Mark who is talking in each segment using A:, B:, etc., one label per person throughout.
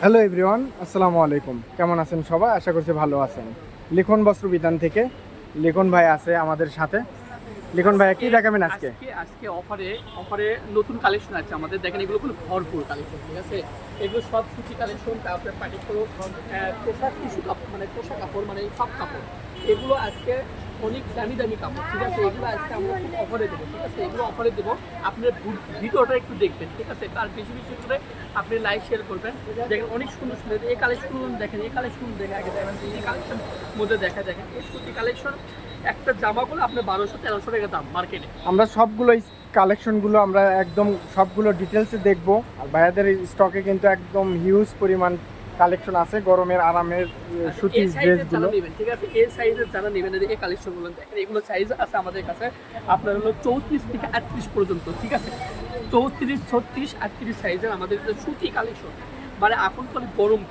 A: Hello everyone, আসসালামু আলাইকুম। কেমন আছেন সবাই? আশা করছি ভালো আছেন। লিখন বস্ত্র বিতান থেকে লিখন ভাই আছে আমাদের সাথে। লিখন ভাই কি দেখাবেন আজকে?
B: আজকে অফারে নতুন কালেকশন আছে আমাদের। দেখেন এগুলো খুব ভরপুর কালেকশন, ঠিক আছে? এগুলো সব সুতি কালেকশন, তারপরে পাটি পোশাক টিস্যু কাপড়, মানে পোশাক কাপড়, মানে সব কাপড়। এগুলো আজকে অনেক দামি দামি কাপড়, ঠিক আছে? এগুলো আজকে আমরা খুব অফারে দেবো, ঠিক আছে? এগুলো অফারে দেবো, আপনার ভিডিওটা একটু দেখবেন, ঠিক আছে? তার বেশি বেশি করে আপনি লাইক শেয়ার করবেন। দেখেন অনেক সুন্দর সুন্দর এই কালেকশনগুলো দেখেন, এই কালেকশন দেখে আগে দেখেন, এই কালেকশন মধ্যে দেখেন এই সুতি কালেকশন। একটা জামা গুলো আপনার 1200-1300 টাকা দাম মার্কেটে।
A: আমরা সবগুলো কালেকশনগুলো আমরা একদম সবগুলো ডিটেলসে দেখব। আর ভাইয়াদের স্টকে কিন্তু একদম হিউজ পরিমাণ কালেকশন আছে গরমের আরামের সুতির ড্রেসগুলো।
B: ঠিক আছে, এই সাইজের যারা নেবেন এই কালেকশনগুলো দেখেন, এগুলো সাইজ আছে আমাদের কাছে আপনার হলো 34 থেকে 38 পর্যন্ত, ঠিক আছে? 34, 36, 38 সাইজের আমাদের সুতি কালেকশন। মানে এখন তো গরম,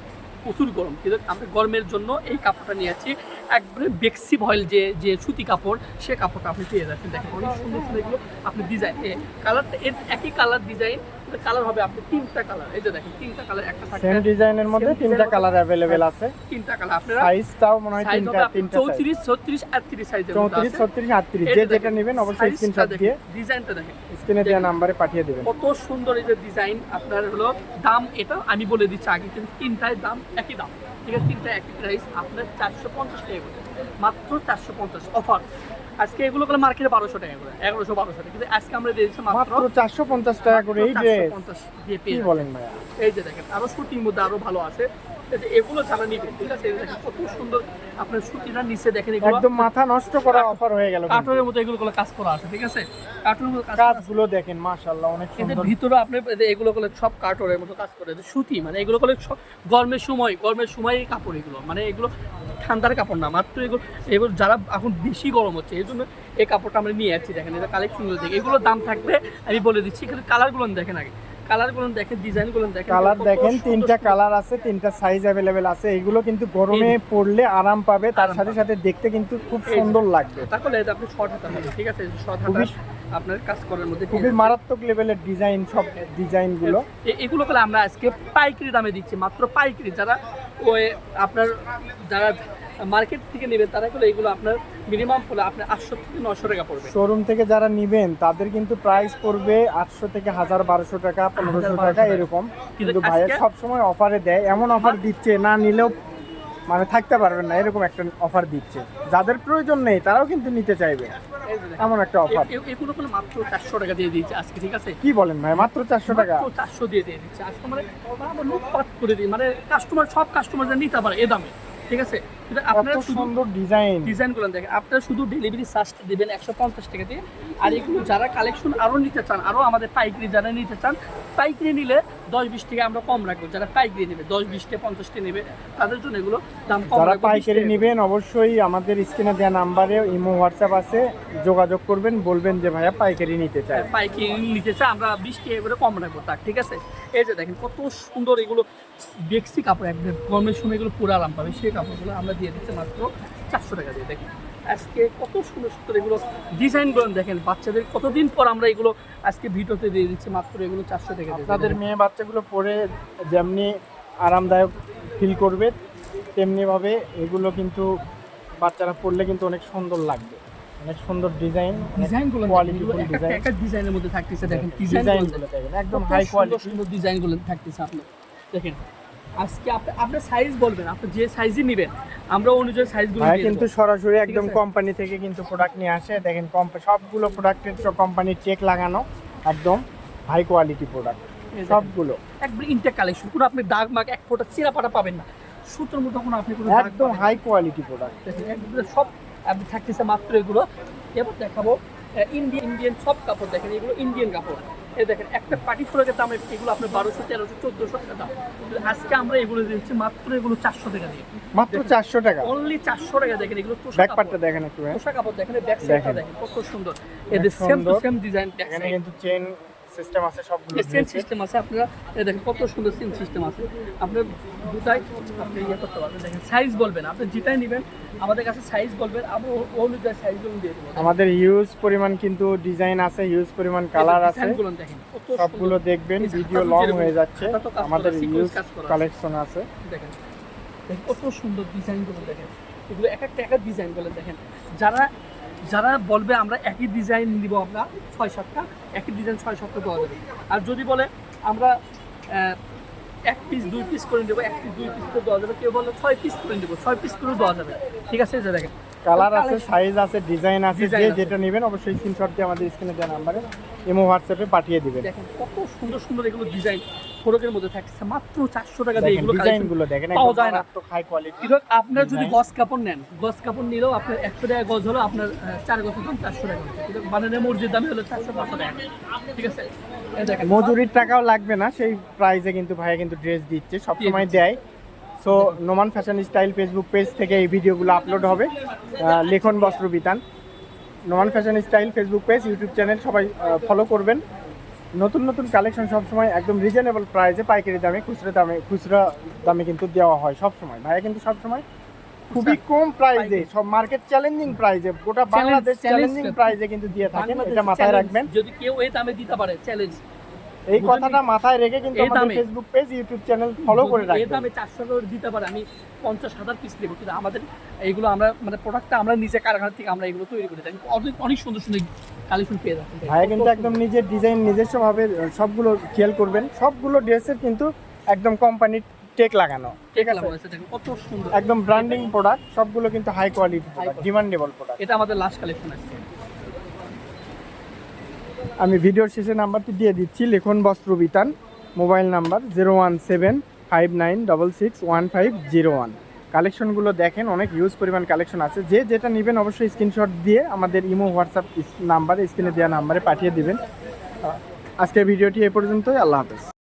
B: প্রচুর গরম, কিন্তু আমরা গরমের জন্য এই কাপড়টা নিয়ে আছি। একবারে বেক্সি ভয়েল যে সুতি কাপড়, সে কাপড়টা আপনি পেয়ে যাচ্ছেন। দেখেন অনেক সুন্দর সুন্দর এগুলো আপনি ডিজাইন, কালারটা এর একই কালার ডিজাইন, কালার হবে আপনি তিনটা কালার। এই যে দেখেন তিনটা কালার, একটা থাকে
A: সেম ডিজাইনের মধ্যে তিনটা কালার अवेलेबल আছে।
B: তিনটা কালার আপনারা
A: সাইজটাও মনে হয় তিনটা
B: 34, 36, 38 সাইজের মধ্যে আছে।
A: 34, 36, 38 যে যেটা নেবেন অবশ্যই স্ক্রিনশট দিয়ে
B: ডিজাইনটা দেখেন,
A: স্ক্রিনে দেওয়া নম্বরে পাঠিয়ে দিবেন।
B: কত সুন্দর এই যে ডিজাইন। আপনার হলো দাম, এটা আমি বলে দিচ্ছি আগে, কিন্তু তিনটায় দাম একই দাম, ঠিক আছে? তিনটা একই প্রাইস, আপনার 450 টাকা করে, মাত্র 450 অফার। আজকে এগুলো করে মার্কেটে 1200 টাকা করে, 1100-1200 টাকা, কিন্তু আজকে আমরা দিয়ে দিচ্ছি মাত্র
A: 450 টাকা করে। এই যে
B: 450 দিয়ে
A: কি
B: পেয়ে
A: বলেন ভাইয়া?
B: এই যে দেখেন আরো সুতির মধ্যে আরো ভালো আছে। এগুলো যারা নিবেন, ঠিক আছে? এই দেখেন কত সুন্দর আপনার সুতিটা নিচে দেখেন, এগুলো
A: একদম মাথা নষ্ট করা অফার হয়ে গেল।
B: কাটরের মতো এগুলো কাজ করা আছে, ঠিক আছে? কাটরের মতো
A: কাজগুলো দেখেন মাশাআল্লাহ অনেক
B: এদের
A: সুন্দর।
B: ভিতরে আপনি এগুলো করলে সব কাটরের মতো কাজ করে সুতি, মানে এগুলো করলে গরমের সময় কাপড়, এগুলো মানে এগুলো ঠান্ডার কাপড় না, মাত্র এগুলো যারা এখন বেশি গরম হচ্ছে এই জন্য এই কাপড়টা আমরা নিয়ে যাচ্ছি। দেখেন এটা কালেকশনগুলো দেখে, এগুলো দাম থাকবে আমি বলে দিচ্ছি, কিন্তু কালারগুলো দেখেন আগে, কালারগুলো দেখেন, ডিজাইনগুলো দেখেন।
A: কালার দেখেন, তিনটা কালার আছে, তিনটা সাইজ अवेलेबल আছে। এগুলো কিন্তু গরমে পরলে আরাম পাবে, তার সাথে সাথে দেখতে কিন্তু খুব সুন্দর লাগবে।
B: তাহলে এটা আপনি শর্ট হাতা হবে, ঠিক আছে? শর্ট হাতা আপনার কাজ করার মধ্যে
A: খুবই মারাত্মক লেভেলের ডিজাইন, সব ডিজাইনগুলো।
B: এগুলো করে আমরা আজকে পাইকারি দামে দিচ্ছি, মাত্র পাইকারি। যারা ওই আপনার যারা মার্কেট থেকে নেবেন তারা এগুলো আপনার মিনিমাম হলে আপনার 800 থেকে 900 টাকা পড়বে।
A: শোরুম থেকে যারা নেবেন তাদের কিন্তু প্রাইস পড়বে 800 থেকে 1200 টাকা, 1500 টাকা এরকম। কিন্তু ভাইয়া সবসময় অফারে দেয়, এমন অফার দিচ্ছে না নিলেও মানে থাকতে পারবেন না, এরকম একটা অফার দিচ্ছে। যাদের প্রয়োজন নেই তারাও কিন্তু নিতে চাইবে, এমন একটা অফার।
B: এগুলো কোনো মাত্র 400 টাকা দিয়ে দিচ্ছে আজকে, ঠিক আছে?
A: কি বলেন ভাই, মাত্র 400 টাকা?
B: 400 দিয়ে দিচ্ছে আজকে, মানে আমরা লুটপাট করে দিই, মানে সব কাস্টমাররা নিতে পারে এ দামে, ঠিক আছে? আপনারা
A: সুন্দর
B: ডিজাইনগুলো দেখেন, আপনারা শুধু ডেলিভারি চার্জটা দিবেন 150 টাকা দিয়ে। আর এগুলো যারা কালেকশন আরও নিতে চান, আরও আমাদের পাইকারি যারা নিতে চান, পাইকারি নিলে 10-20 টাকা আমরা কম রাখবো। যারা পাইকারি নেবে 10-20 টাকা 50 টাকা নেবে তাদের জন্য এগুলো দাম কম।
A: যারা পাইকারি নেবেন অবশ্যই আমাদের স্ক্রিনে দেওয়া নাম্বারে ইমো হোয়াটসঅ্যাপ আছে, যোগাযোগ করবেন, বলবেন যে ভাইয়া পাইকারি নিতে চাই।
B: পাইকারি নিতে চাই আমরা 20 টাকা করে কম রাখবো তার, ঠিক আছে? এই যে দেখেন কত সুন্দর এগুলো বেক্সি কাপড়, একদম গরমের সময় এগুলো পুরো আরাম পাবে, সেই কাপড়গুলো আমরা দিয়ে দিচ্ছি মাত্র 400 টাকা দিয়ে। দেখেন আজকে কত সুন্দর সুন্দর এগুলো ডিজাইনগুলো দেখেন, বাচ্চাদের কতদিন পর আমরা এগুলো আজকে ভিডিওতে দিয়ে দিচ্ছি মাত্র এগুলো 400 টাকা দিয়ে।
A: তাদের মেয়ে বাচ্চাগুলো পরে যেমনি আরামদায়ক ফিল করবে তেমনিভাবে এগুলো কিন্তু বাচ্চারা পরলে কিন্তু অনেক সুন্দর লাগবে। অনেক সুন্দর ডিজাইনগুলো, কোয়ালিটিফুল ডিজাইন,
B: একটা ডিজাইনের মধ্যে থাকতেছে। দেখেন
A: ডিজাইনগুলো দেখেন একদম হাই কোয়ালিটি
B: সুন্দর ডিজাইনগুলো থাকতেছে। আপনি দেখেন আজকে আপনার সাইজ বলবেন, আপনি যে সাইজই নেবেন আমরা অনুযায়ী সাইজগুলো দিয়ে দেব।
A: কিন্তু সরাসরি একদম কোম্পানি থেকে কিন্তু প্রোডাক্ট নিয়ে আসে। দেখেন সবগুলো প্রোডাক্টের কোম্পানির চেক লাগানো, একদম হাই কোয়ালিটি প্রোডাক্ট সবগুলো।
B: একবার ইনটেক কালেকশন, কোনো আপনি দাগ মাগ এক ফোঁটা চিরা পাটা পাবেন না, সুতোর মতো কোনো আপনি কোনো
A: একদম হাই কোয়ালিটি প্রোডাক্ট।
B: দেখেন একদম সব আপনি থাকতেছে মাত্র এগুলো। এবার দেখাবো ইন্ডিয়ান সব কাপড়। দেখেন এগুলো ইন্ডিয়ান কাপড়। এই দেখেন একটা পার্টি ফ্রকের দাম এগুলো আপনার 1200, 1300, 1400 টাকা দাম। আজকে আমরা এগুলো দিচ্ছি মাত্র এগুলো 400 টাকা দিয়ে,
A: মাত্র 400 টাকা,
B: অনলি 400 টাকা। দেখেন এগুলো
A: ব্যাক পার্টটা দেখেন একটু,
B: পোশাক কাপড় দেখেন, ব্যাক সাইডটা দেখেন কত সুন্দর। এদের সেম টু সেম ডিজাইন,
A: এখানে কিন্তু চেন সিস্টেম আছে সবগুলো
B: সেন্স সিস্টেম আছে, আপনারা দেখেন কত সুন্দর সেন্স সিস্টেম আছে। আপনার দুটাই আপনি ইয়ে করতে পারবেন, দেখেন সাইজ বলবেন, আপনি যেটাই নেবেন আমাদের কাছে সাইজ বলবেন, আমরা অনুযায়ী সাইজগুলো দিয়ে দেবো।
A: আমাদের হিউজ পরিমাণ কিন্তু ডিজাইন আছে, হিউজ পরিমাণ কালার আছে,
B: ডিজাইনগুলো দেখেন কত
A: সবগুলো দেখবেন।
B: এই যে
A: ভিডিও
B: হাতাতে
A: লং
B: যেরকম
A: হয়ে যাচ্ছে,
B: হাতাতে কাজ করা,
A: আমাদের হিউজ
B: sequence কাজ করা আছে।
A: কালেকশন আছে।
B: দেখেন দেখেন কত সুন্দর ডিজাইনগুলো দেখেন, এগুলো এক একটা ডিজাইনগুলো দেখেন। যারা বলবে আমরা একই ডিজাইন নিব, আমরা 6-7টা একই ডিজাইন 6-7টা দেওয়া যাবে। আর যদি বলে আমরা 1 পিস 2 পিস করে নেবো, 1 পিস 2 পিস করে দেওয়া যাবে, কেউ বলে 6 পিস করে নেবো, 6 পিস করে দেওয়া যাবে। ঠিক আছে, এই যে দেখেন
A: কালার আছে, সাইজ আছে, ডিজাইন আছে,
B: Design
A: যে
B: আছে।
A: যেটা নেবেন অবশ্যই স্ক্রিনশট দিয়ে আমাদের স্ক্রিনে দেওয়া নাম্বারে ইমো হোয়াটসঅ্যাপে পাঠিয়ে দিবেন।
B: দেখেন কত সুন্দর সুন্দর এগুলো ডিজাইন ফোরকের মধ্যে থাকছে, মাত্র 400 টাকা দিয়ে এগুলো
A: ডিজাইনগুলো দেখেন,
B: পাওয়া
A: একদম
B: যায় না।
A: মারাত্মক হাই কোয়ালিটি।
B: কিন্তু আপনার যদি
A: Design।
B: গজ কাপড় নেন, গজ কাপড় নিলেও আপনার 100 টাকা গজ হলো, আপনার 4 গজের দাম 400 টাকা হচ্ছে। কিন্তু বানানের মজুরির দামই হলো 400-500 টাকা। ঠিক আছে, এই দেখেন
A: মজুরির টাকাও লাগবে না, সেই প্রাইসে কিন্তু ভাইয়া কিন্তু ড্রেস দিচ্ছে, সবসময় দেয়। So Noman fashion style Facebook page থেকে এই ভিডিওগুলো আপলোড হবে। Lekhan Bastra Bitan, Noman fashion style Facebook page, YouTube channel সবাই ফলো করবেন। নতুন নতুন কালেকশন সবসময় একদম রিজনেবল প্রাইসে, পাইকারি দামে, খুচরা দামে কিন্তু দেওয়া হয় সবসময়। ভাইয়া কিন্তু সবসময় খুবই কম প্রাইসে, সব মার্কেট চ্যালেঞ্জিং প্রাইসে, গোটা বাংলাদেশ চ্যালেঞ্জিং প্রাইসে কিন্তু দিয়ে থাকেন,
B: বাংলাদেশ
A: এটা মাথায়
B: challenge,
A: রাখবেন।
B: যদি কেউ এই দামে দিতে পারে চ্যালেঞ্জ,
A: এই কথাটা মাথায় রেখে কিন্তু
B: এই
A: আমাদের
B: দামে।
A: Facebook page, YouTube channel follow করে
B: এই
A: রাখবেন।
B: দামে 400 করে দিতে পারে, আমি 50,000 পিস নেবো, কিন্তু আমাদের এইগুলো আমরা মানে প্রোডাক্টটা আমরা নিজে কারখানা থেকে আমরা এগুলো তৈরি করে থাকি। অনেক অনেক সুন্দর সুন্দর কালেকশন পেয়ে যাচ্ছেন।
A: ভাইয়া কিন্তু একদম নিজের ডিজাইন নিজস্বভাবে সবগুলো খেয়াল করবেন, সবগুলো ড্রেসের কিন্তু একদম কোম্পানির টেক লাগানো, ঠিক আছে,
B: দেখেন কত সুন্দর,
A: একদম ব্র্যান্ডিং প্রোডাক্ট, সবগুলো কিন্তু high quality
B: quality।
A: Demandable product.
B: এটা আমাদের লাস্ট কালেকশন আছে।
A: আমি ভিডিওর শেষে নাম্বারটি দিয়ে দিচ্ছি, লেখন বস্ত্র বিতান, মোবাইল নাম্বার 01759661501। কালেকশনগুলো দেখেন, অনেক হিউজ পরিমাণ কালেকশন আছে। যে যেটা নেবেন অবশ্যই স্ক্রিনশট দিয়ে আমাদের ইমো হোয়াটসঅ্যাপ নাম্বারে, স্ক্রিনে দেওয়া নাম্বারে পাঠিয়ে দিবেন। আজকের ভিডিওটি এ পর্যন্তই। আল্লাহ হাফেজ।